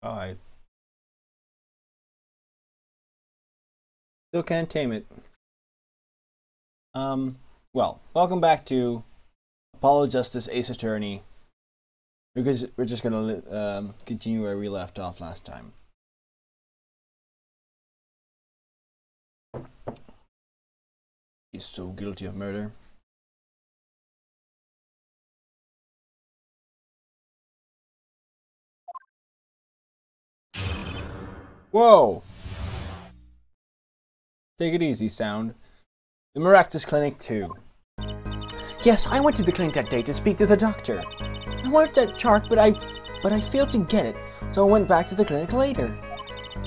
I still can't tame it. Well, welcome back to Apollo Justice Ace Attorney. Because we're just gonna continue where we left off last time. He's so guilty of murder. Whoa! Take it easy, Sound. The Maractus Clinic too. Yes, I went to the clinic that day to speak to the doctor. I wanted that chart, but I failed to get it, so I went back to the clinic later.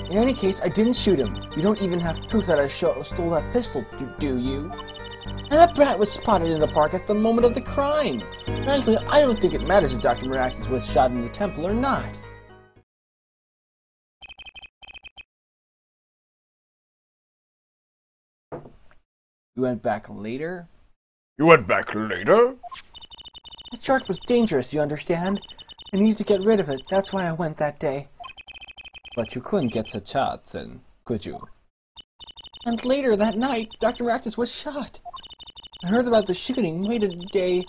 In any case, I didn't shoot him. You don't even have proof that I stole that pistol, do you? And that brat was spotted in the park at the moment of the crime. Frankly, I don't think it matters if Dr. Maractus was shot in the temple or not. You went back later? You went back later? The chart was dangerous, you understand? I needed to get rid of it, that's why I went that day. But you couldn't get the chart then, could you? And later that night, Dr. Maractus was shot. I heard about the shooting, waited a day,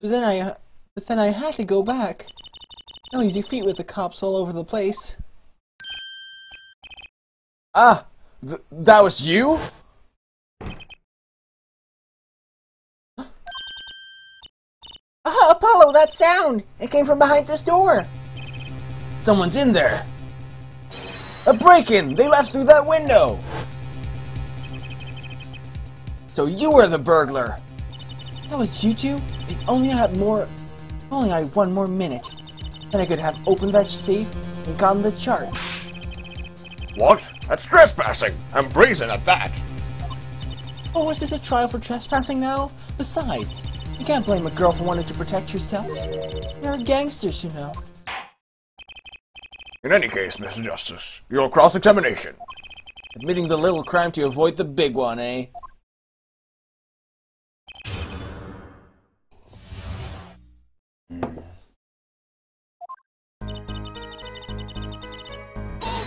but then I had to go back. No easy feat with the cops all over the place. Ah! That was you? Ah, Apollo, that sound! It came from behind this door! Someone's in there! A break-in! They left through that window! So you were the burglar! That was you two? If only I had one more minute. Then I could have opened that safe and gotten the chart. What? That's trespassing! I'm brazen at that! Oh, is this a trial for trespassing now? Besides, you can't blame a girl for wanting to protect yourself. You're gangsters, you know. In any case, Mr. Justice, your cross-examination. Admitting the little crime to avoid the big one, eh?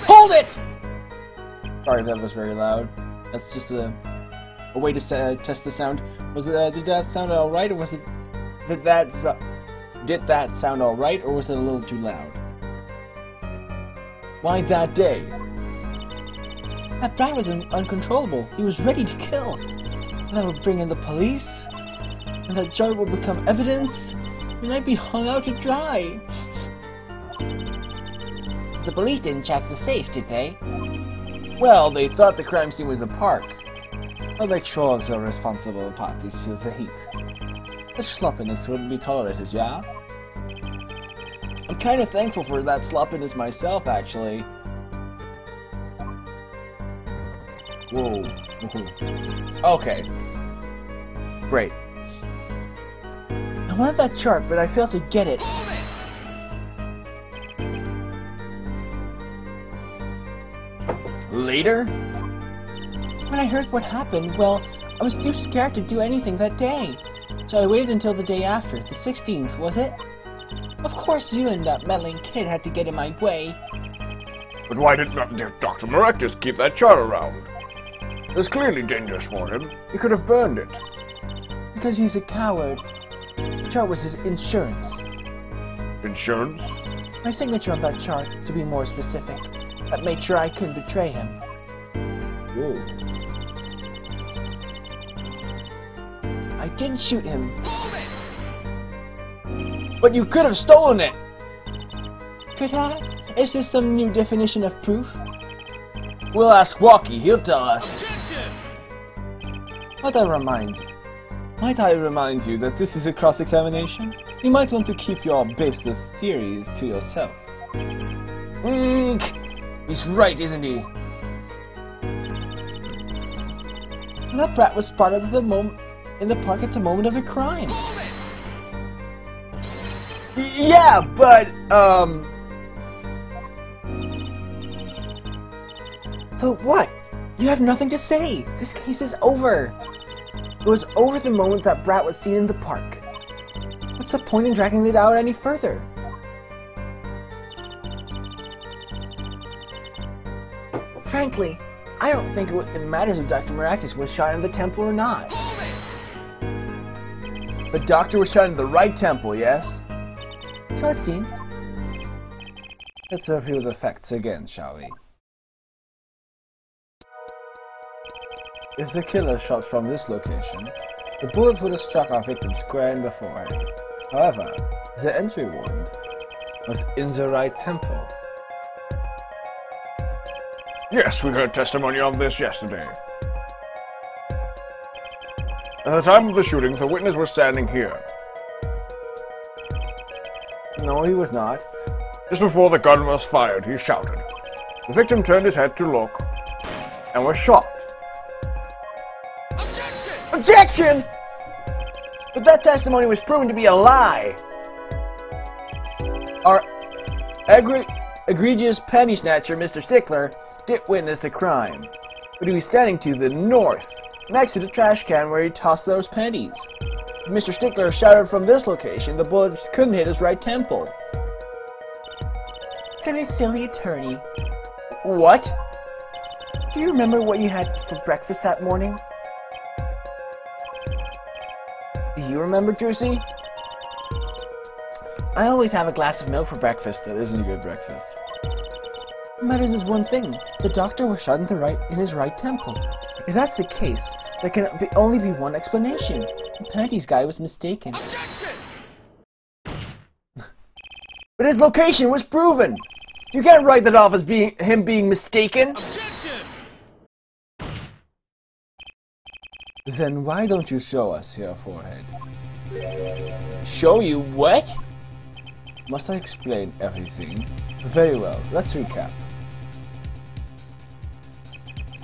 Hold it! Sorry if that was very loud. That's just a way to test the sound. Was it? Did that sound all right, or was it? Did that sound all right, or was it a little too loud? Why that day? That brat was uncontrollable. He was ready to kill. And that would bring in the police, and that chart would become evidence, and I'd be hung out to dry. The police didn't check the safe, did they? Well, they thought the crime scene was the park. I'll make sure the responsible parties feel the heat. The sloppiness wouldn't be tolerated, yeah? I'm kind of thankful for that sloppiness myself, actually. Whoa. Okay. Great. I wanted that chart, but I failed to get it. Later? When I heard what happened, well, I was too scared to do anything that day. So I waited until the day after, the 16th, was it? Of course you and that meddling kid had to get in my way. But why did Dr. Maractus keep that chart around? It was clearly dangerous for him. He could have burned it. Because he's a coward. The chart was his insurance. Insurance? My signature on that chart, to be more specific. That made sure I couldn't betray him. Whoa. I didn't shoot him. But you could have stolen it! Could I? Is this some new definition of proof? We'll ask Walkie, he'll tell us. Might I remind you that this is a cross-examination? You might want to keep your baseless theories to yourself. He's right, isn't he? That brat was spotted at in the park at the moment of the crime. Yeah, but, But what? You have nothing to say. This case is over. It was over the moment that brat was seen in the park. What's the point in dragging it out any further? Frankly, I don't think it matters if Dr. Maractus was shot in the temple or not. The doctor was shot in the right temple, yes? So it seems. Let's review the facts again, shall we? If the killer shot from this location, the bullet would have struck our victim square in the forehead. However, the entry wound was in the right temple. Yes, we heard testimony on this yesterday. At the time of the shooting, the witness was standing here. No, he was not. Just before the gun was fired, he shouted. The victim turned his head to look and was shot. Objection! But that testimony was proven to be a lie. Our egregious penny snatcher, Mr. Stickler, did witness the crime, but he was standing to the north, next to the trash can where he tossed those pennies. If Mr. Stickler shouted from this location, the bullet couldn't hit his right temple. Silly attorney. What? Do you remember what you had for breakfast that morning? Do you remember, Juicy? I always have a glass of milk for breakfast. That isn't a good breakfast. What matters is one thing. The doctor was shot in his right temple. If that's the case, there can only be one explanation. The Panties guy was mistaken. But his location was proven! You can't write that off as him being mistaken! Objection! Then why don't you show us your forehead? Show you what? Must I explain everything? Very well, let's recap.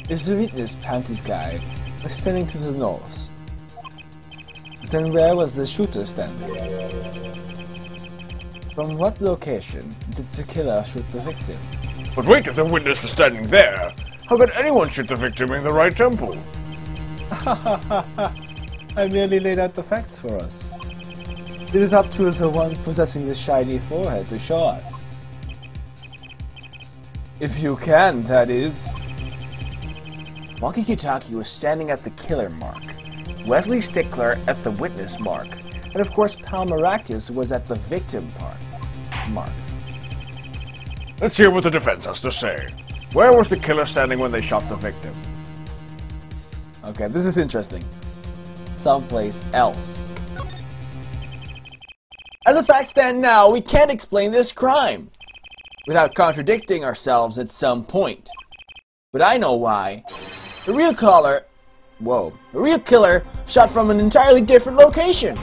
If the witness, Panties guy, was standing to the north, then where was the shooter standing? From what location did the killer shoot the victim? But wait, if the witness was standing there, how could anyone shoot the victim in the right temple? I merely laid out the facts for us. It is up to the one possessing the shiny forehead to show us. If you can, that is. Monkey Kitaki was standing at the killer mark, Wesley Stickler at the witness mark, and of course Pal Maractus was at the victim mark. Let's hear what the defense has to say. Where was the killer standing when they shot the victim? Okay, this is interesting. Someplace else. As the facts stand now, we can't explain this crime without contradicting ourselves at some point. But I know why. The real killer shot from an entirely different location.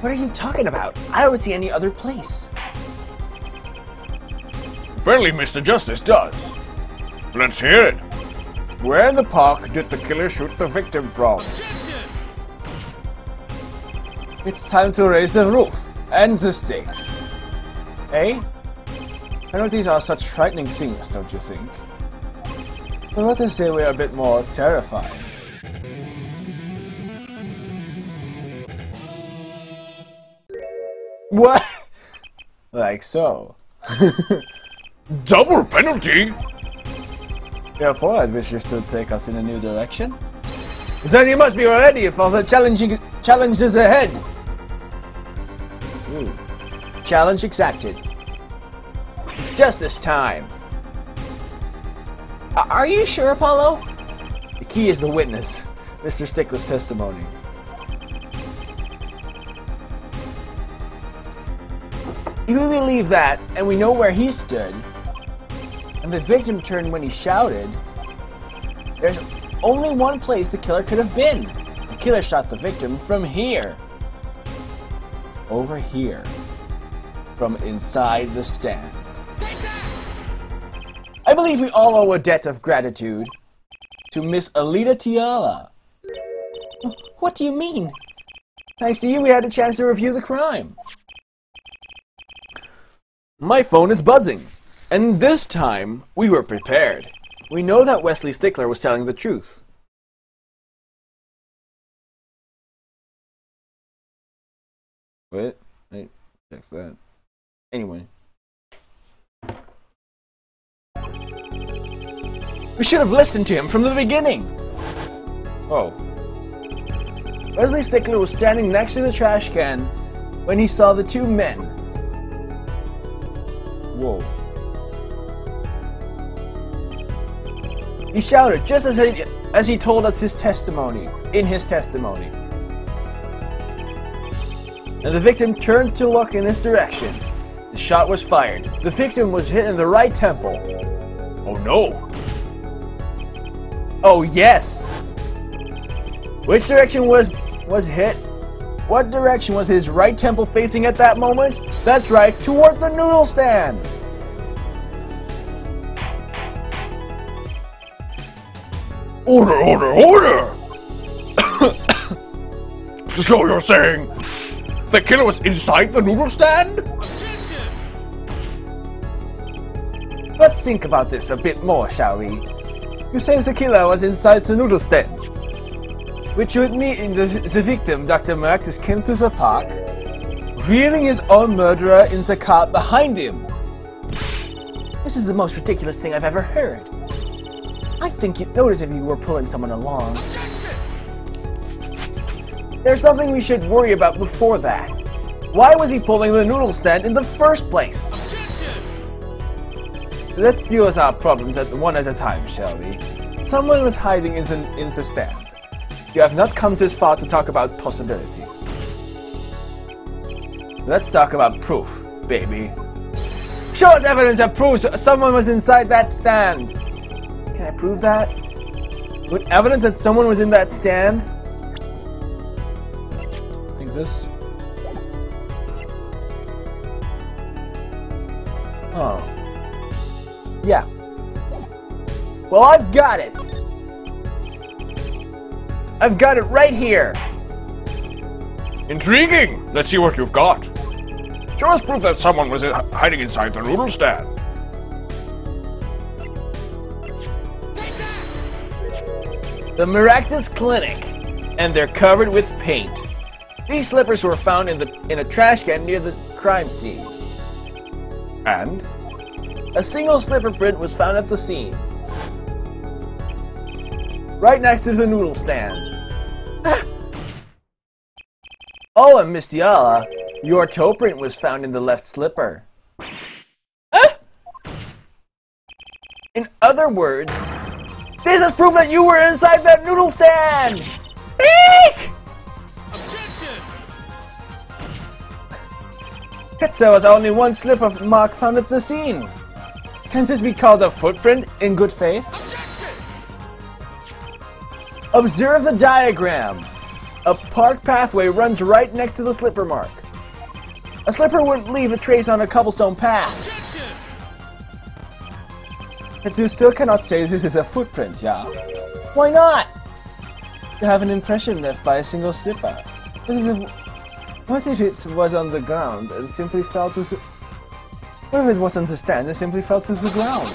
What are you talking about? I don't see any other place. Apparently Mr. Justice does. Let's hear it. Where in the park did the killer shoot the victim from? It's time to raise the roof and the stakes. Eh? Penalties are such frightening things, don't you think? But what to say we are a bit more terrifying? What? Like so. Double penalty? Your forehead wishes to take us in a new direction? Then you must be ready for the challenges ahead. Ooh. Challenge accepted. It's justice time. Are you sure, Apollo? The key is the witness, Mr. Stickler's testimony. If we believe that, and we know where he stood, and the victim turned when he shouted, there's only one place the killer could have been. The killer shot the victim from here. Over here. From inside the stand. I believe we all owe a debt of gratitude to Miss Alita Tiala. What do you mean? Thanks to you, we had a chance to review the crime. My phone is buzzing, and this time we were prepared. We know that Wesley Stickler was telling the truth. Wait, check that. Anyway. We should have listened to him from the beginning. Oh. Wesley Stickler was standing next to the trash can when he saw the two men. Whoa. He shouted just as he told us his testimony, in his testimony. And the victim turned to look in this direction. The shot was fired. The victim was hit in the right temple. Oh no! Oh yes! Which direction was hit? What direction was his right temple facing at that moment? That's right, toward the noodle stand! Order, order, order! So you're saying the killer was inside the noodle stand? Let's think about this a bit more, shall we? You say the killer was inside the noodle stand, which would mean the victim, Dr. Maractus, came to the park, wheeling his own murderer in the car behind him. This is the most ridiculous thing I've ever heard. I think you'd notice if you were pulling someone along. There's something we should worry about before that. Why was he pulling the noodle stand in the first place? Let's deal with our problems one at a time, shall we? Someone was hiding in the stand. You have not come this far to talk about possibilities. Let's talk about proof, baby. Show us evidence that proves someone was inside that stand. Can I prove that? With evidence that someone was in that stand? I think this. Oh. Yeah. Well, I've got it. I've got it right here. Intriguing! Let's see what you've got. Show us proof that someone was hiding inside the noodle stand. The Maractus Clinic, and they're covered with paint. These slippers were found in a trash can near the crime scene. And? A single slipper print was found at the scene. Right next to the noodle stand. Oh, and Miss Diala, your toe print was found in the left slipper. In other words, this is proof that you were inside that noodle stand! Eek! Pizza was only one slipper mark found at the scene. Can this be called a footprint in good faith? Observe the diagram. A park pathway runs right next to the slipper mark. A slipper wouldn't leave a trace on a cobblestone path. But you still cannot say this is a footprint, yeah? Why not? You have an impression left by a single slipper. What if it was on the ground and simply fell to the... What if it was on the stand and simply fell to the ground?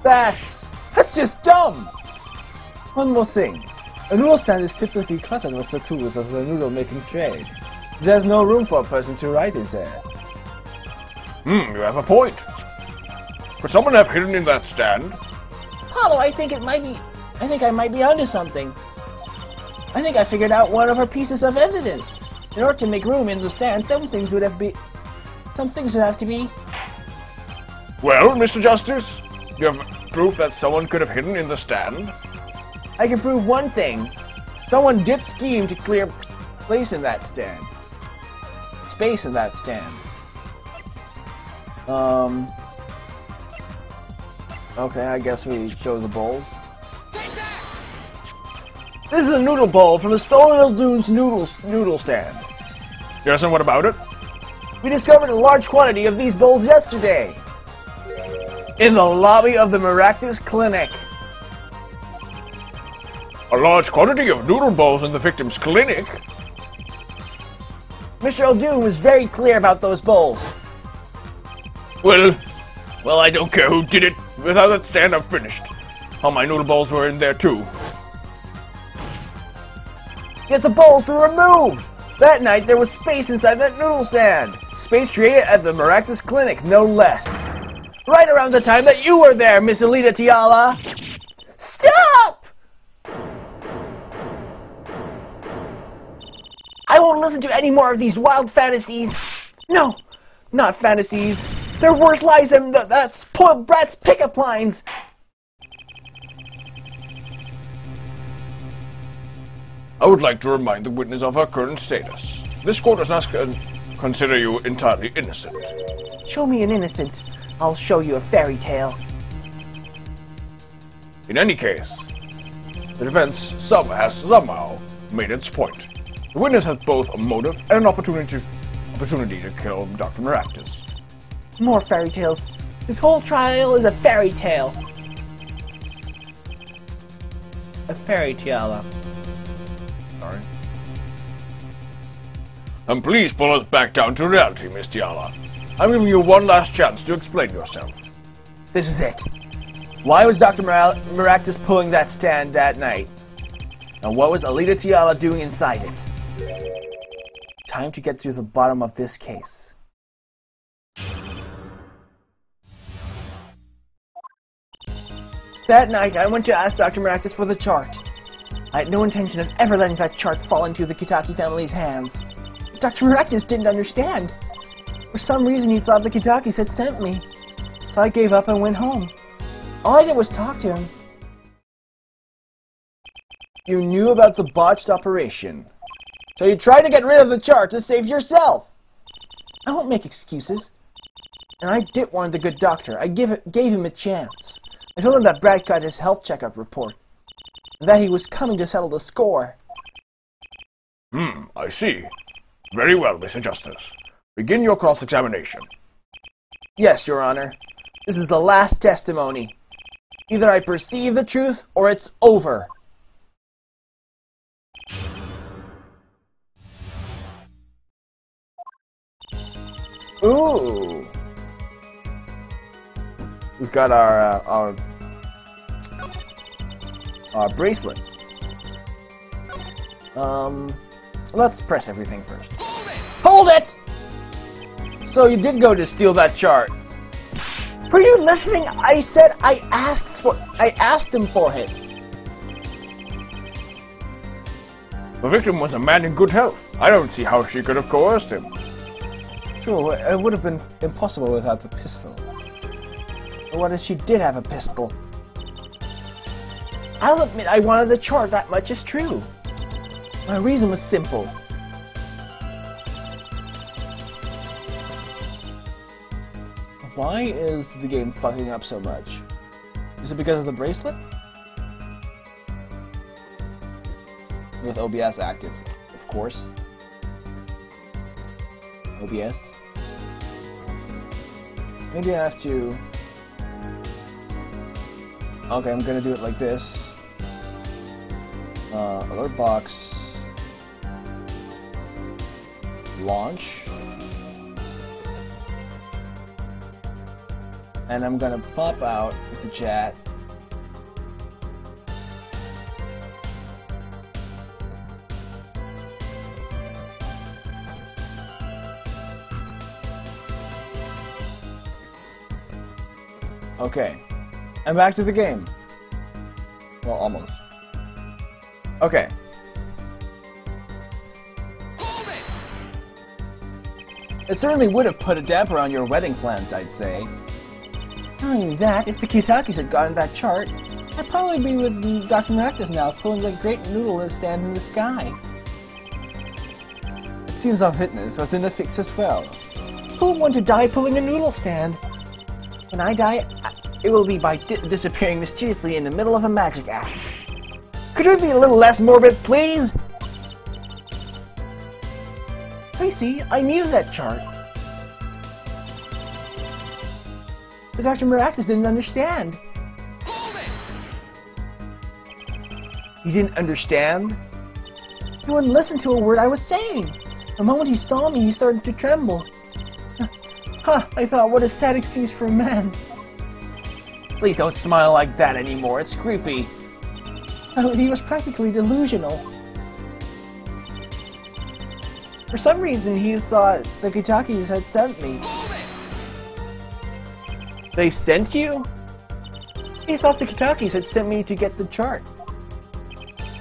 That's just dumb! One more thing. A noodle stand is typically cluttered with the tools of the noodle-making trade. There's no room for a person to write in there. You have a point. Could someone have hidden in that stand? Hollow, I think I might be onto something. I think I figured out one of her pieces of evidence. In order to make room in the stand, some things would have to be... Well, Mr. Justice, you have proof that someone could have hidden in the stand? I can prove one thing. Someone did scheme to clear space in that stand. Okay, I guess we show the bowls. This is a noodle bowl from the Stolen Hill Dunes noodle stand. Yes, and what about it? We discovered a large quantity of these bowls yesterday. In the lobby of the Maractus Clinic. A large quantity of noodle bowls in the victim's clinic? Mr. O'Doon was very clear about those bowls. Well, I don't care who did it. Without that stand, I'm finished. All my noodle bowls were in there too. Yet the bowls were removed! That night there was space inside that noodle stand. Space created at the Maractus Clinic, no less. Right around the time that you were there, Miss Alita Tiala! Stop! I won't listen to any more of these wild fantasies. No, not fantasies. They're worse lies than that spoiled brat's pickup lines. I would like to remind the witness of her current status. This court does not consider you entirely innocent. Show me an innocent. I'll show you a fairy tale. In any case, the defense has somehow made its point. The witness has both a motive and an opportunity to kill Dr. Maractus. More fairy tales. This whole trial is a fairy tale. A fairy tale. Sorry. And please pull us back down to reality, Miss Tiala. I'm giving you one last chance to explain yourself. This is it. Why was Dr. Maractus pulling that stand that night? And what was Alita Tiala doing inside it? Time to get to the bottom of this case. That night, I went to ask Dr. Maractus for the chart. I had no intention of ever letting that chart fall into the Kitaki family's hands. But Dr. Maractus didn't understand. For some reason, he thought the Kitakis had sent me. So I gave up and went home. All I did was talk to him. You knew about the botched operation. So you tried to get rid of the chart to save yourself. I won't make excuses. And I did warn the good doctor. I gave him a chance. I told him that Brad got his health checkup report. And that he was coming to settle the score. I see. Very well, Mr. Justice. Begin your cross-examination. Yes, Your Honor. This is the last testimony. Either I perceive the truth, or it's over. Ooh. We've got our bracelet. Let's press everything first. Hold it! So you did go to steal that chart. Were you listening? I said I asked him for it. The victim was a man in good health. I don't see how she could have coerced him. True, it would have been impossible without the pistol. But what if she did have a pistol? I'll admit I wanted the chart, that much is true. My reason was simple. Why is the game fucking up so much? Is it because of the bracelet? With OBS active, of course. OBS. Maybe I have to... Okay, I'm gonna do it like this. Alert box. Launch. And I'm gonna pop out with the chat. Okay, and back to the game. Well, almost. Okay. It certainly would have put a damper on your wedding plans, I'd say. Not only that, if the Kitakis had gotten that chart, I'd probably be with Dr. Maractus now, pulling a great noodle stand in the sky. It seems our fitness was in the fix as well. Who would want to die pulling a noodle stand? When I die, it will be by disappearing mysteriously in the middle of a magic act. Could it be a little less morbid, please? So you see, I needed that chart. But Dr. Maractus didn't understand. He didn't understand? He wouldn't listen to a word I was saying. The moment he saw me, he started to tremble. I thought, what a sad excuse for a man. Please don't smile like that anymore, it's creepy. He was practically delusional. For some reason, he thought the Kitakis had sent me. They sent you? He thought the Kitakis had sent me to get the chart.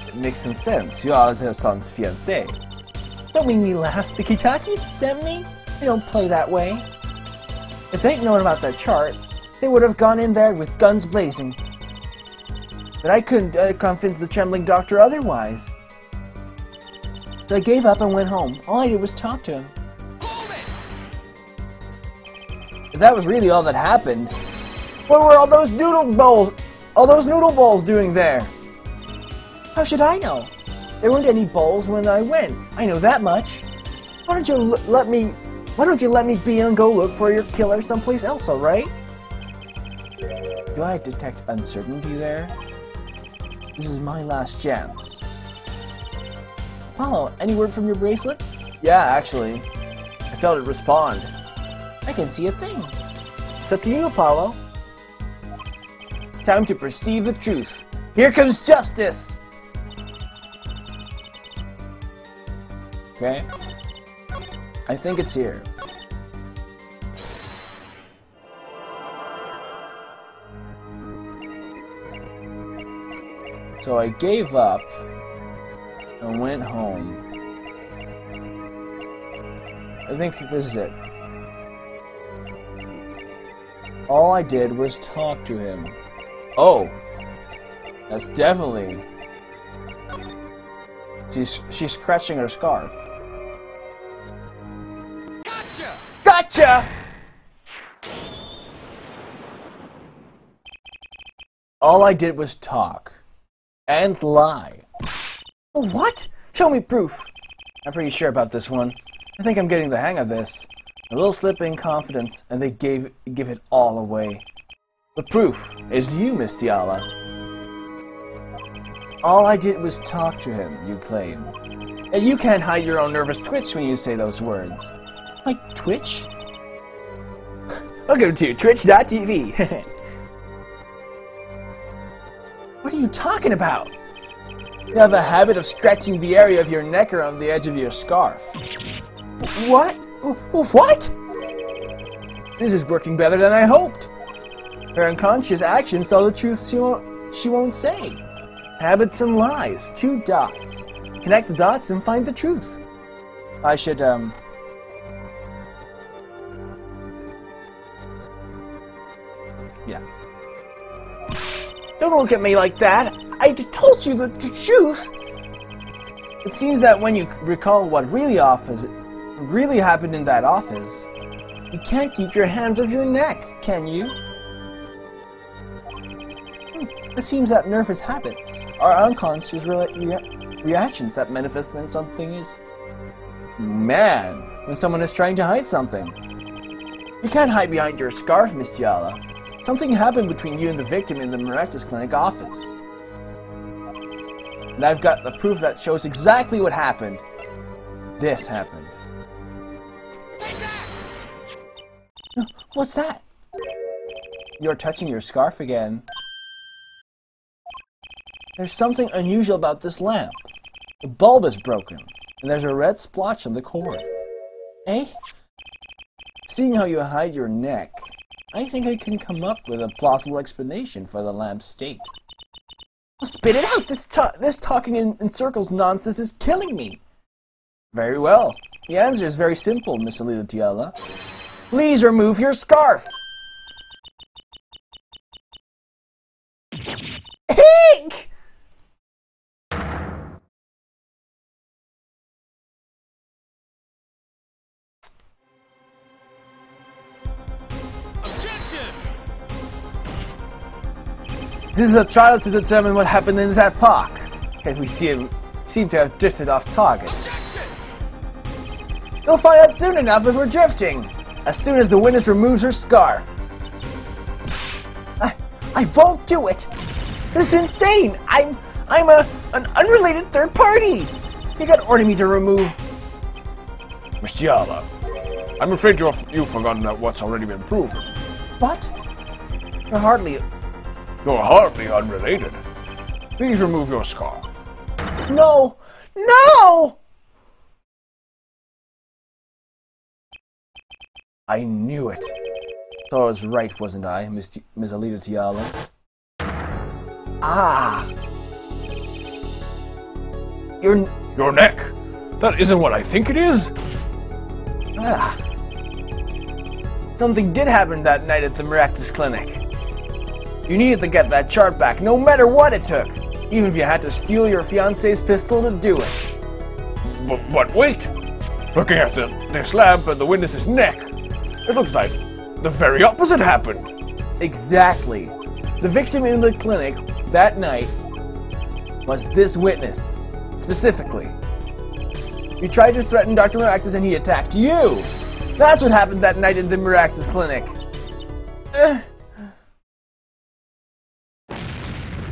It makes some sense. You are their son's fiancé. Don't make me laugh. The Kitakis sent me? They don't play that way. If they'd known about that chart, they would have gone in there with guns blazing. But I couldn't convince the trembling doctor otherwise. So I gave up and went home. All I did was talk to him. If that was really all that happened, What were all those noodle bowls doing there? How should I know? There weren't any bowls when I went. I know that much. Why don't you let me be and go look for your killer someplace else, all right? do I detect uncertainty there? This is my last chance. Apollo, any word from your bracelet? Yeah, actually. I felt it respond. I can see a thing. It's up to you, Apollo. Time to perceive the truth. Here comes justice! Okay. I think it's here. So I gave up and went home. I think this is it. All I did was talk to him. Oh! That's definitely... She's scratching her scarf. Gotcha! Gotcha! All I did was talk. And lie. What? Show me proof. I'm pretty sure about this one. I think I'm getting the hang of this. A little slip in confidence, and they give it all away. The proof is you, Miss Tiala. All I did was talk to him, you claim. And you can't hide your own nervous twitch when you say those words. My Twitch? Welcome to Twitch.tv. What are you talking about? You have a habit of scratching the area of your neck around the edge of your scarf. What? What? This is working better than I hoped. Her unconscious actions tell the truth she won't say. Habits and lies, 2 dots. Connect the dots and find the truth. I should, yeah. Don't look at me like that. I told you the truth. It seems that when you recall what really happened in that office, you can't keep your hands off your neck, can you? It seems that nervous habits are unconscious reactions that manifest when something is... Man, when someone is trying to hide something. You can't hide behind your scarf, Miss Giala. Something happened between you and the victim in the Maractus Clinic office. And I've got the proof that shows exactly what happened. This happened. What's that? You're touching your scarf again. There's something unusual about this lamp. The bulb is broken, and there's a red splotch on the cord. Eh? Seeing how you hide your neck, I think I can come up with a plausible explanation for the lamp's state. Well, spit it out! This talking in circles nonsense is killing me! Very well. The answer is very simple, Miss Alita Tiala. Please remove your scarf! Eek! This is a trial to determine what happened in that park. If we seem to have drifted off target. You'll find out soon enough if we're drifting. As soon as the witness removes her scarf. I won't do it! This is insane! I'm an unrelated third party! You gotta order me to remove... Miss Giala, I'm afraid you've forgotten that what's already been proven. What? You're hardly unrelated. Please remove your scarf. No! No! I knew it. So I was right, wasn't I, Miss Alita Tiala? Ah! Your neck? That isn't what I think it is. Ah. Something did happen that night at the Maractus Clinic. You needed to get that chart back, no matter what it took. Even if you had to steal your fiancé's pistol to do it. But wait! Looking at this lab and the witness's neck, it looks like the very opposite happened. Exactly. The victim in the clinic that night was this witness, specifically. You tried to threaten Dr. Maractus and he attacked you! That's what happened that night in the Maractus Clinic.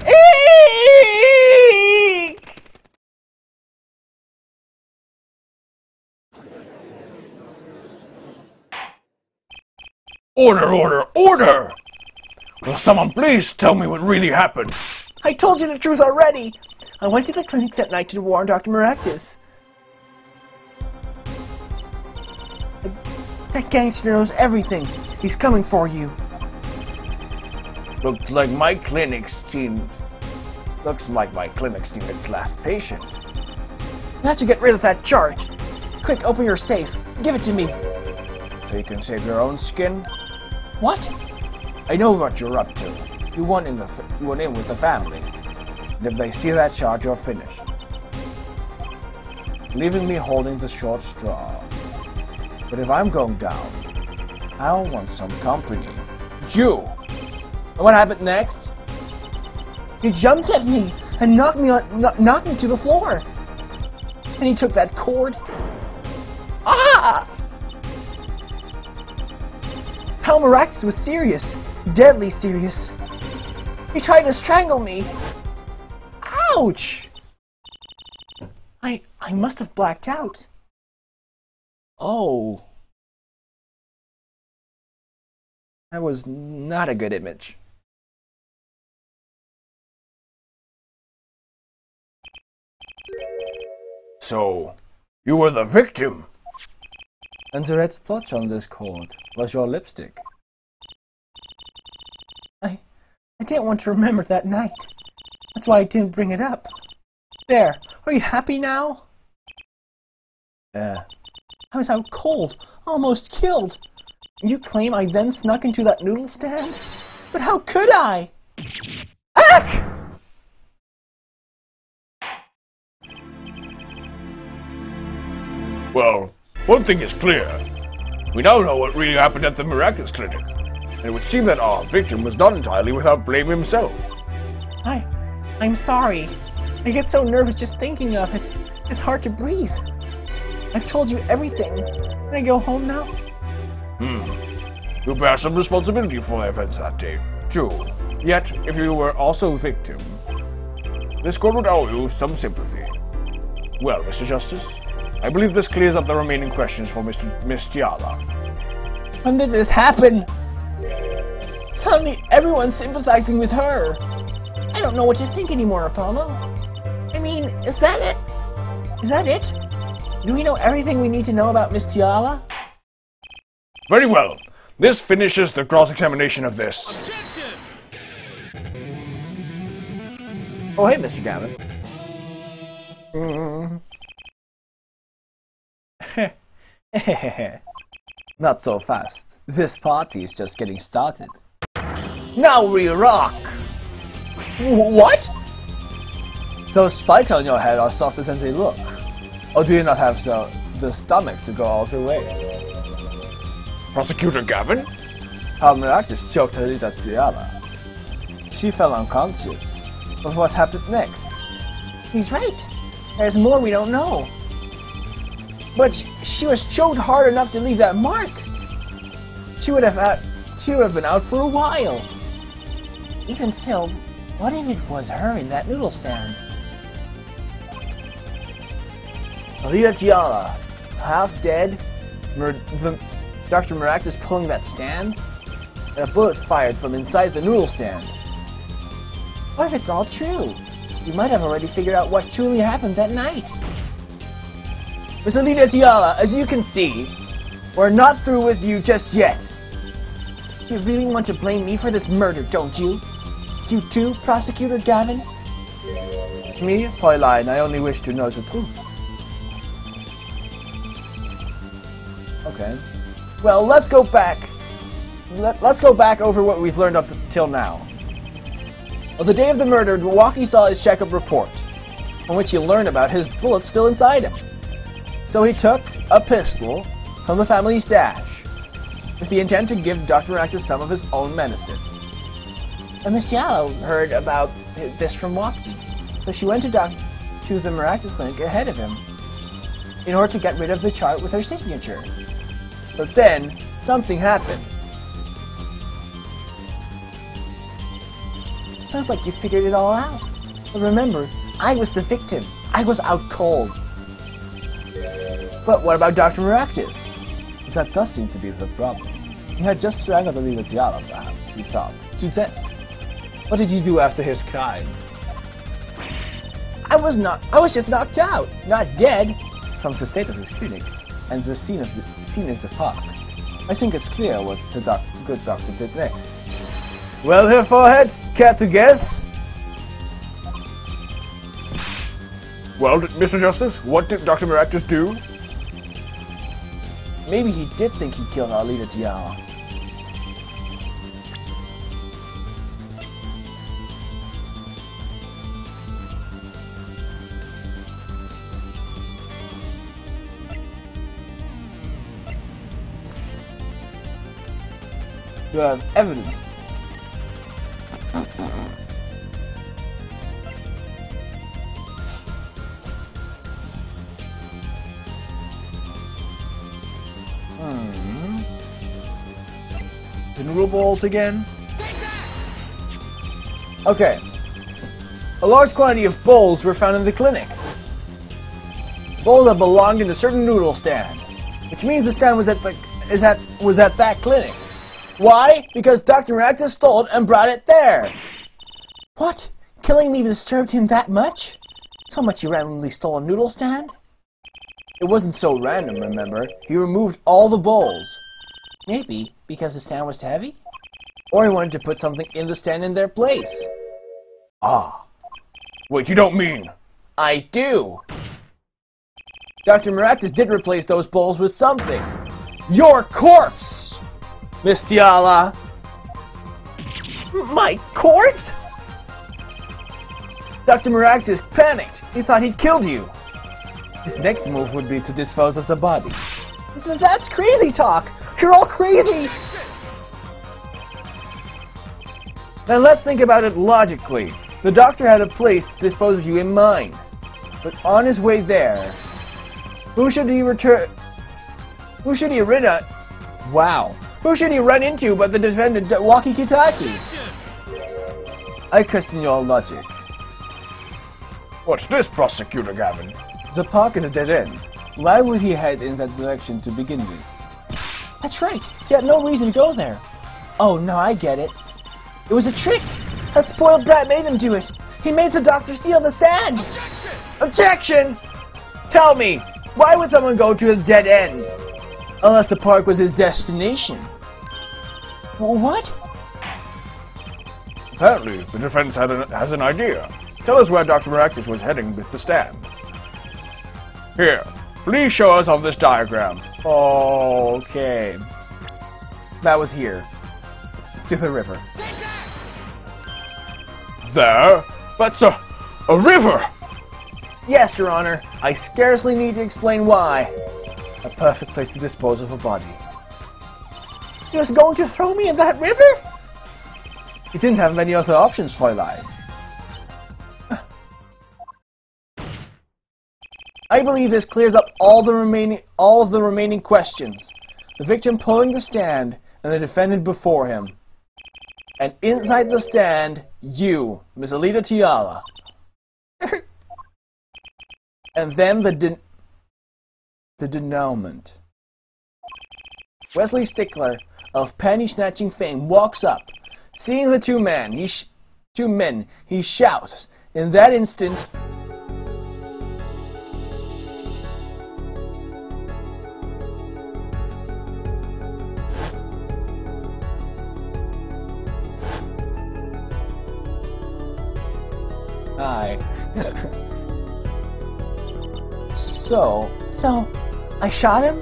Eek! Order! Will someone please tell me what really happened? I told you the truth already! I went to the clinic that night to warn Dr. Maractus. That gangster knows everything. He's coming for you. Looks like my clinic's seen its last patient. You have to get rid of that chart. Quick, open your safe. Give it to me. So you can save your own skin? What? I know what you're up to. You went in with the family. And if they see that chart, you're finished. Leaving me holding the short straw. But if I'm going down, I'll want some company. You! And what happened next? He jumped at me and knocked me to the floor. And he took that cord. Ah! How Maractus was serious. Deadly serious. He tried to strangle me. Ouch! I must have blacked out. Oh. That was not a good image. So, you were the victim? And the red splotch on this cord was your lipstick. I didn't want to remember that night. That's why I didn't bring it up. There, are you happy now? I was out cold, almost killed. You claim I then snuck into that noodle stand? But how could I? Ack! Well, one thing is clear. We now know what really happened at the Maractus Clinic. And it would seem that our victim was not entirely without blame himself. I'm sorry. I get so nervous just thinking of it. It's hard to breathe. I've told you everything. Can I go home now? You bear some responsibility for the events that day, too. Yet, if you were also the victim, this court would owe you some sympathy. Well, Mr. Justice, I believe this clears up the remaining questions for Miss Giala. When did this happen? Suddenly, everyone's sympathizing with her. I don't know what to think anymore, Apollo. I mean, is that it? Is that it? Do we know everything we need to know about Miss Tiala? Very well. This finishes the cross-examination of this. Objection! Oh, hey, Mr. Gavin. Not so fast. This party is just getting started. Now we rock! What? Those spikes on your head are softer than they look. Or do you not have the stomach to go all the way? Prosecutor Gavin? How Maractus choked her Alita Tiala. She fell unconscious. But what happened next? He's right. There's more we don't know. But she was choked hard enough to leave that mark. She would have been out for a while. Even still, what if it was her in that noodle stand? Alita Tiala, half dead, Dr. Maractus pulling that stand, and a bullet fired from inside the noodle stand. What if it's all true? You might have already figured out what truly happened that night. Miss Alita Tiala, as you can see, we're not through with you just yet. You really want to blame me for this murder, don't you? You too, Prosecutor Gavin? Me, Fräulein, I only wish to know the truth. Okay. Well, let's go back. Let's go back over what we've learned up till now. On the day of the murder, Milwaukee saw his checkup report, on which he learned about his bullet still inside him. So he took a pistol from the family stash, with the intent to give Dr. Maractus some of his own medicine. And Miss Yallow heard about this from Milwaukee, so she went to the Maractus clinic ahead of him, in order to get rid of the chart with her signature. But then, something happened. Sounds like you figured it all out. But remember, I was the victim. I was out cold. But what about Dr. Maractus? That does seem to be the problem. He had just strangled the Lila Tiala, perhaps, he thought, to death. What did he do after his crime? I was just knocked out, not dead. From the state of his clinic, and the scene in the park, I think it's clear what the good doctor did next. Well, here, Forehead, care to guess? Well, Mr. Justice, what did Dr. Maractus do? Maybe he did think he killed our leader, Tiara. You have evidence. The noodle balls again? Okay. A large quantity of bowls were found in the clinic. Bowls that belonged in a certain noodle stand, which means the stand was at that clinic. Why? Because Dr. Maractus stole it and brought it there. What? Killing me disturbed him that much? So much he randomly stole a noodle stand? It wasn't so random, remember? He removed all the bowls. Maybe because the stand was too heavy? Or he wanted to put something in the stand in their place. Ah. Wait, you don't mean... I do. Dr. Maractus did replace those bowls with something. Your corpse! Miss Tiala. My corpse? Dr. Maractus panicked. He thought he'd killed you. His next move would be to dispose of the body. That's crazy talk! You're all crazy! Then let's think about it logically. The doctor had a place to dispose of you in mind. But on his way there, who should he run into but the defendant, Waki Kitaki? I question your logic. What's this, Prosecutor Gavin? The park is a dead end. Why would he head in that direction to begin with? That's right. He had no reason to go there. Oh, no, I get it. It was a trick. That spoiled brat made him do it. He made the doctor steal the stand. Objection! Tell me, why would someone go to a dead end? Unless the park was his destination. What? Apparently, the defense has an idea. Tell us where Dr. Maractus was heading with the stand. Here, please show us on this diagram. Okay. That was here. To the river. There? That's a river! Yes, Your Honor. I scarcely need to explain why. A perfect place to dispose of a body. He was going to throw me in that river? He didn't have many other options, Fräulein. I believe this clears up all of the remaining questions. The victim pulling the stand and the defendant before him. And inside the stand, you, Miss Alita Tiala. And then the denouement. Wesley Stickler of panty snatching fame walks up. Seeing the two men, he shouts. In that instant, lie. So, I shot him?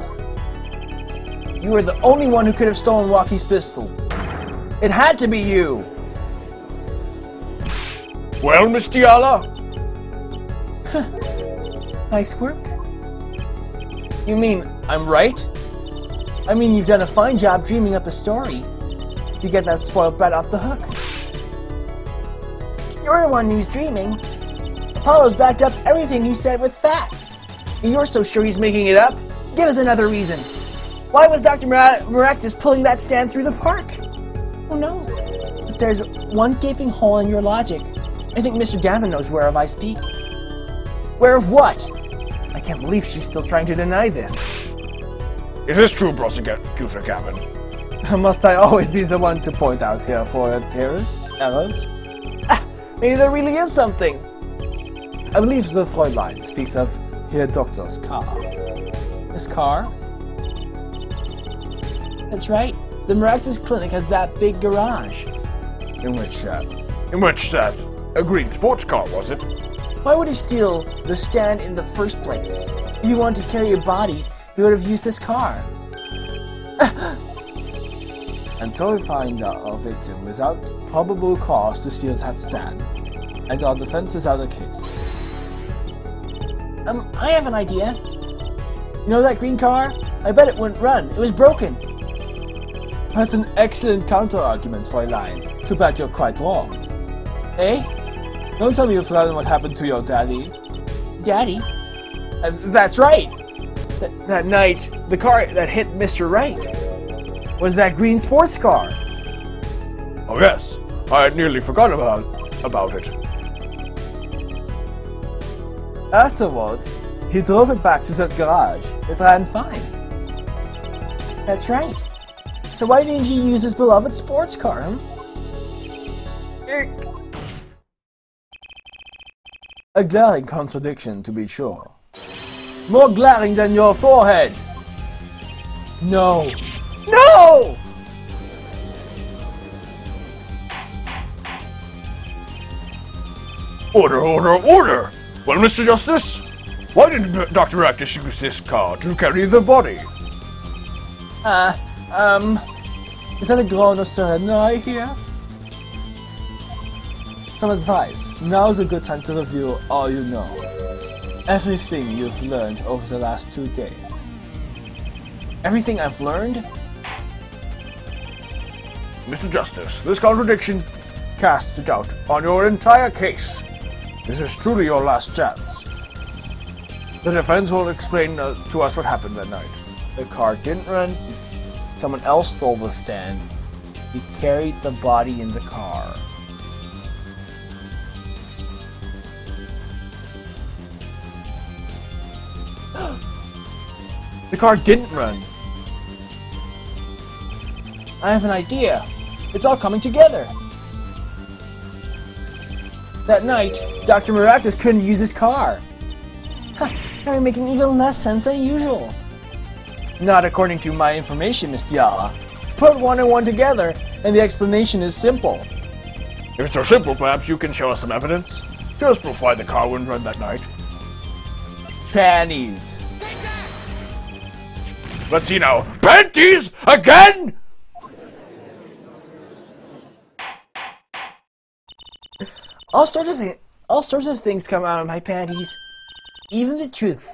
You were the only one who could have stolen Walkie's pistol. It had to be you! Well, Miss Diala? Nice work. You mean, I'm right? I mean, you've done a fine job dreaming up a story to get that spoiled brat off the hook. You're the one who's dreaming. Apollo's backed up everything he said with facts. And you're so sure he's making it up? Give us another reason. Why was Dr. Maractus pulling that stand through the park? Who knows? But there's one gaping hole in your logic. I think Mr. Gavin knows whereof I speak. Where of what? I can't believe she's still trying to deny this. Is this true, Prosecutor Gavin? Must I always be the one to point out here for its errors? Maybe there really is something. I believe the Fräulein speaks of her doctor's car. His car? That's right. The Maractus Clinic has that big garage. In which that? A green sports car, was it? Why would he steal the stand in the first place? If he wanted to carry a body, he would have used this car. Until we find our victim without probable cause to steal that stand, and our defense is out of the case. I have an idea. You know that green car? I bet it wouldn't run. It was broken. That's an excellent counter-argument, Fräulein. Too bad you're quite wrong. Eh? Don't tell me you've forgotten what happened to your daddy. Daddy? That's right! That night, the car that hit Mr. Wright was that green sports car. Oh yes, I had nearly forgotten about it. Afterwards, he drove it back to that garage. It ran fine. That's right. So why didn't he use his beloved sports car, huh? A glaring contradiction, to be sure. More glaring than your forehead! No! No! Order, order, order! Well, Mr. Justice, why did Dr. Actus use this car to carry the body? Is that a groan of surrender I hear? Some advice. Now's a good time to review all you know. Everything you've learned over the last 2 days. Everything I've learned? Mr. Justice, this contradiction casts a doubt on your entire case. This is truly your last chance. The defense will explain to us what happened that night. The car didn't run. Someone else stole the stand. He carried the body in the car. The car didn't run. I have an idea. It's all coming together. That night, Dr. Maractus couldn't use his car. Now you're making even less sense than usual. Not according to my information, Miss Diala. Put one and one together, and the explanation is simple. If it's so simple, perhaps you can show us some evidence. Just prove why the car wouldn't run that night. Panties. Let's see now. Panties again? All sorts of things come out of my panties. Even the truth.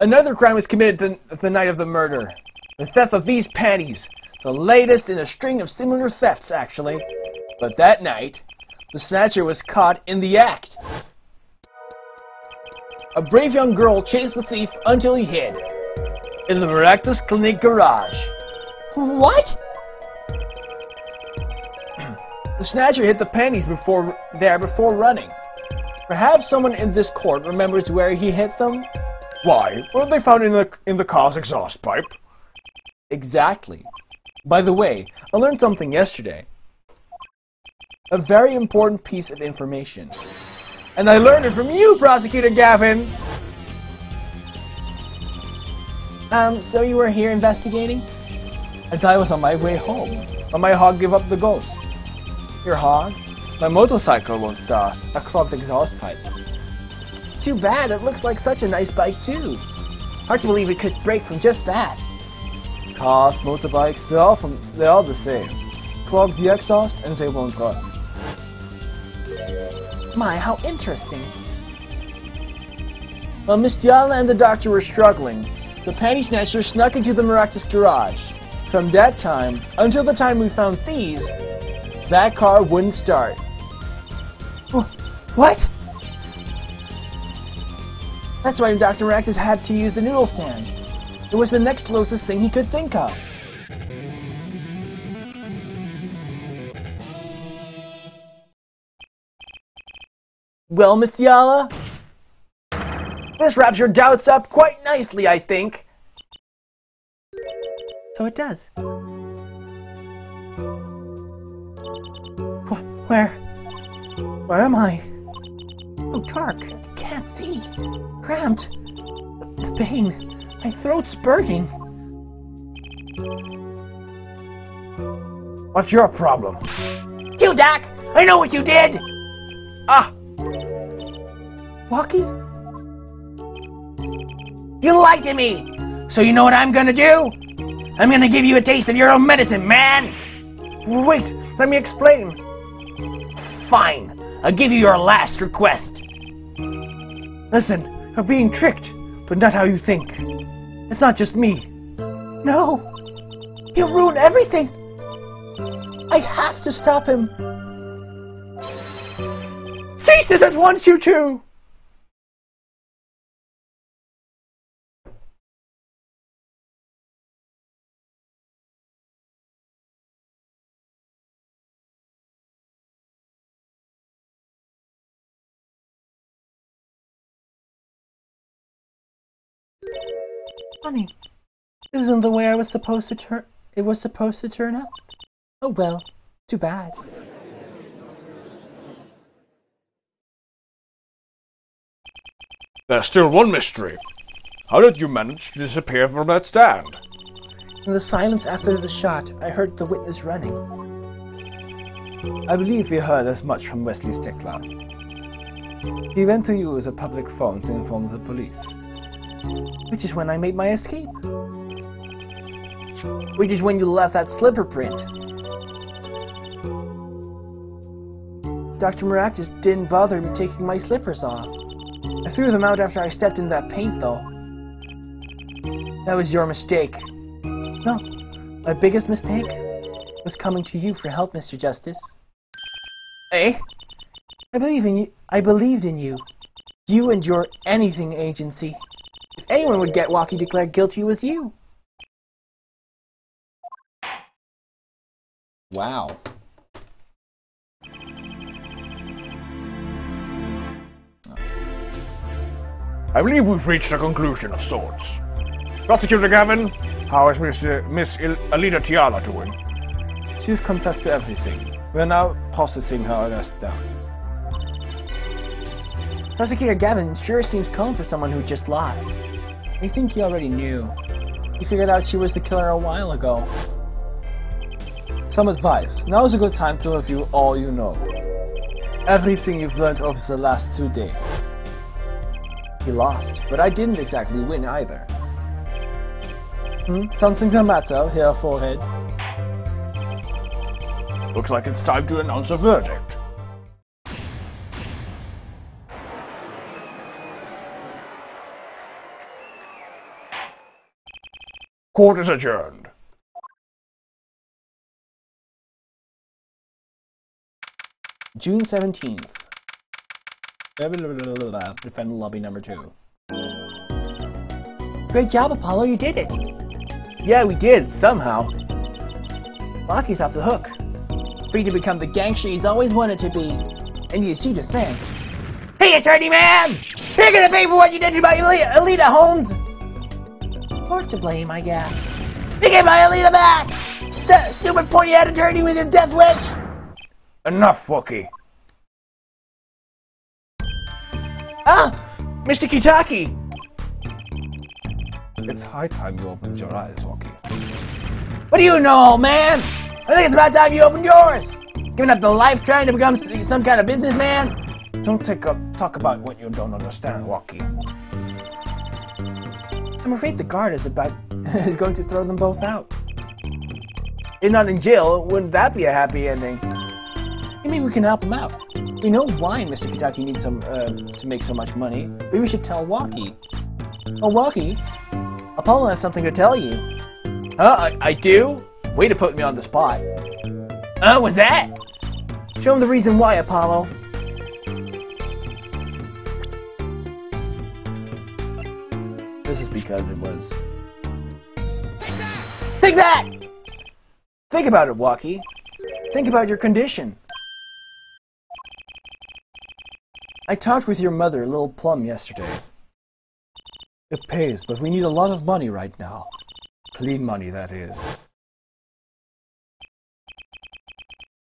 Another crime was committed the night of the murder. The theft of these panties. The latest in a string of similar thefts, actually. But that night, the snatcher was caught in the act. A brave young girl chased the thief until he hid. In the Maractus Clinic garage. What? The snatcher hid the panties before running. Perhaps someone in this court remembers where he hid them? Why? Weren't they found in the car's exhaust pipe? Exactly. By the way, I learned something yesterday. A very important piece of information. And I learned it from you, Prosecutor Gavin! So you were here investigating? I thought I was on my way home, but my hog gave up the ghost. Your hog? My motorcycle won't start. A clogged exhaust pipe. Too bad, it looks like such a nice bike too. Hard to believe it could break from just that. Cars, motorbikes, they're all the same. Clogs the exhaust and they won't run. My, how interesting. While Miss Diala and the doctor were struggling, the panty snatcher snuck into the Maractus garage. From that time, until the time we found these, that car wouldn't start. What? That's why Dr. Maractus had to use the noodle stand. It was the next closest thing he could think of. Well, Miss Diala? This wraps your doubts up quite nicely, I think. So it does. Where am I? Oh, dark. Can't see. Cramped. The pain. My throat's burning. What's your problem? You, Doc! I know what you did! Ah! Walkie? You lied to me! So you know what I'm gonna do? I'm gonna give you a taste of your own medicine, man! Wait, let me explain. Fine. I'll give you your last request. Listen, you're being tricked, but not how you think. It's not just me. No! He'll ruin everything! I have to stop him! Cease this at once, you two! Funny. This isn't the way it was supposed to turn out. Oh well, too bad. There's still one mystery. How did you manage to disappear from that stand? In the silence after the shot, I heard the witness running. I believe we heard as much from Wesley Stickler. He went to use a public phone to inform the police. Which is when I made my escape. Which is when you left that slipper print. Dr. Maractus didn't bother me taking my slippers off. I threw them out after I stepped in that paint, though. That was your mistake. No, my biggest mistake was coming to you for help, Mr. Justice. Eh? I believe in you. I believed in you. You and your anything agency. If anyone would get Walkie declared guilty, it was you. Wow. I believe we've reached a conclusion of sorts. Prosecutor Gavin, how is Miss Alida Tiala doing? She's confessed to everything. We're now processing her arrest now. Prosecutor Gavin sure seems calm for someone who just lost. I think he already knew. He figured out she was the killer a while ago. Some advice. Now is a good time to review all you know. Everything you've learned over the last 2 days. He lost, but I didn't exactly win either. Something the matter here, forehead? Looks like it's time to announce a verdict. Court is adjourned. June 17th. Defend lobby number 2. Great job, Apollo, you did it! Yeah, we did, somehow. Lockie's off the hook. Free to become the gangster he's always wanted to be. And it's you to thank. Hey, attorney man! You're gonna pay for what you did to my Alida Holmes! Or to blame, I guess. You get my Alida back! Stupid pointy-head attorney with your death wish! Enough, Wookie. Ah! Mr. Kitaki! It's high time you opened your eyes, Wookie. What do you know, old man? I think it's about time you opened yours. Giving up the life trying to become some kind of businessman? Don't talk about what you don't understand, Walkie. I'm afraid the guard is is going to throw them both out. If not in jail, wouldn't that be a happy ending? Maybe we can help him out. We know why Mr. Kitaki needs to make so much money. Maybe we should tell Walkie. Oh, Walkie, Apollo has something to tell you. Huh? I do? Way to put me on the spot. What's that? Show him the reason why, Apollo. This is because it was... Take that! Think about it, Walkie. Think about your condition. I talked with your mother, Little Plum, yesterday. It pays, but we need a lot of money right now. Clean money, that is.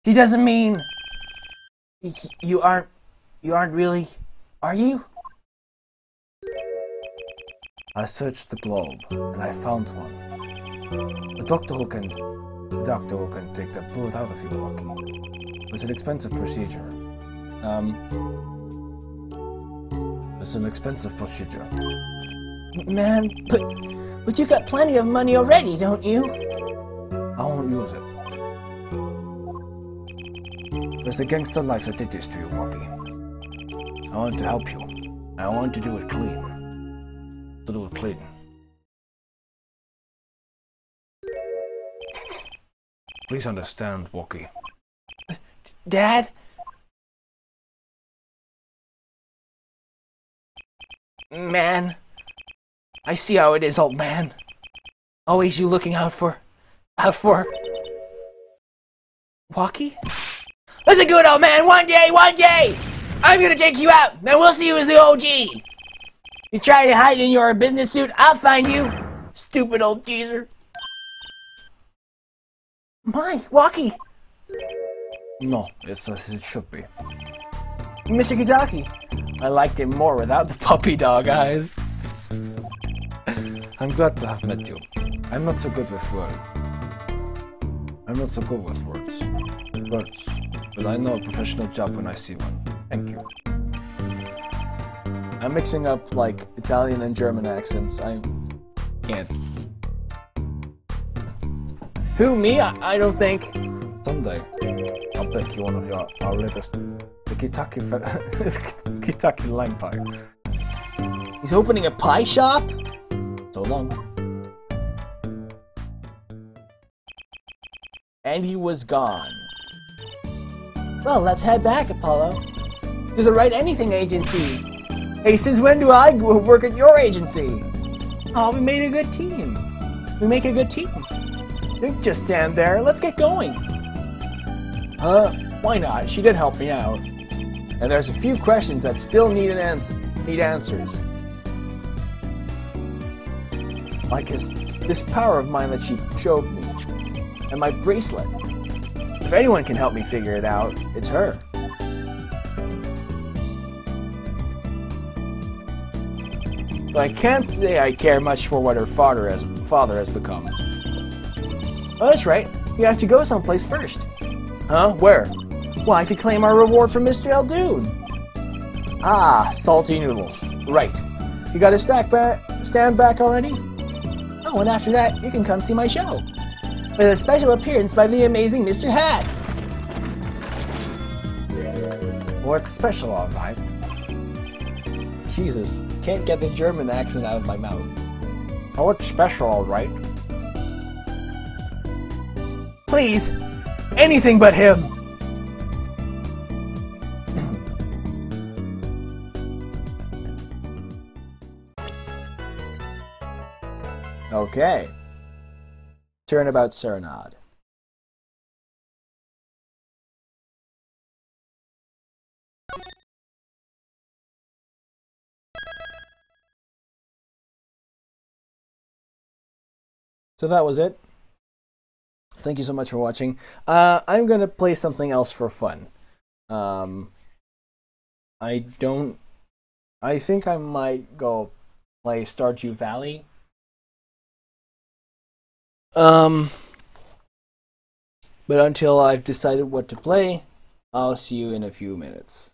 He doesn't mean... You aren't really... Are you? I searched the globe, and I found one. The doctor who can take the bullet out of you, Walkie. It's an expensive procedure. It's an expensive procedure. Man, but you got plenty of money already, don't you? I won't use it. There's a gangster life that did this to you, Walkie. I want to help you. I want to do it clean. To do it clean. Please understand, Walkie. Dad? Man, I see how it is, old man. Always you looking out for Walkie? Listen good, old man, one day, I'm gonna take you out, then we'll see who is the OG. You try to hide in your business suit, I'll find you. Stupid old teaser. My, Walkie. No, it's as it should be. Mr. Kitaki. I liked him more without the puppy dog eyes. I'm glad to have met you. I'm not so good with words. But I know a professional job when I see one. Thank you. I'm mixing up, like, Italian and German accents. I can't. Who, me? I don't think. Someday, I'll bake you one of our latest... The Kitaki lime pie. He's opening a pie shop? So long. And he was gone. Well, let's head back, Apollo. To the Right Anything Agency. Hey, since when do I work at your agency? Oh, we made a good team. We make a good team. Don't just stand there. Let's get going. Why not? She did help me out. And there's a few questions that still need answers. Like this power of mine that she showed me. And my bracelet. If anyone can help me figure it out, it's her. But I can't say I care much for what her father has become. Oh, that's right. We have to go someplace first. Huh? Where? Why, to claim our reward from Mr. Eldoon. Ah, salty noodles. Right. You got a stand back already? Oh, and after that, you can come see my show. With a special appearance by the amazing Mr. Hat. What's special, alright? Jesus, can't get the German accent out of my mouth. Oh, what's special, alright? Please, anything but him. Okay. Turnabout Serenade. So that was it. Thank you so much for watching. I'm gonna play something else for fun. I think I might go play Stardew Valley. But until I've decided what to play, I'll see you in a few minutes.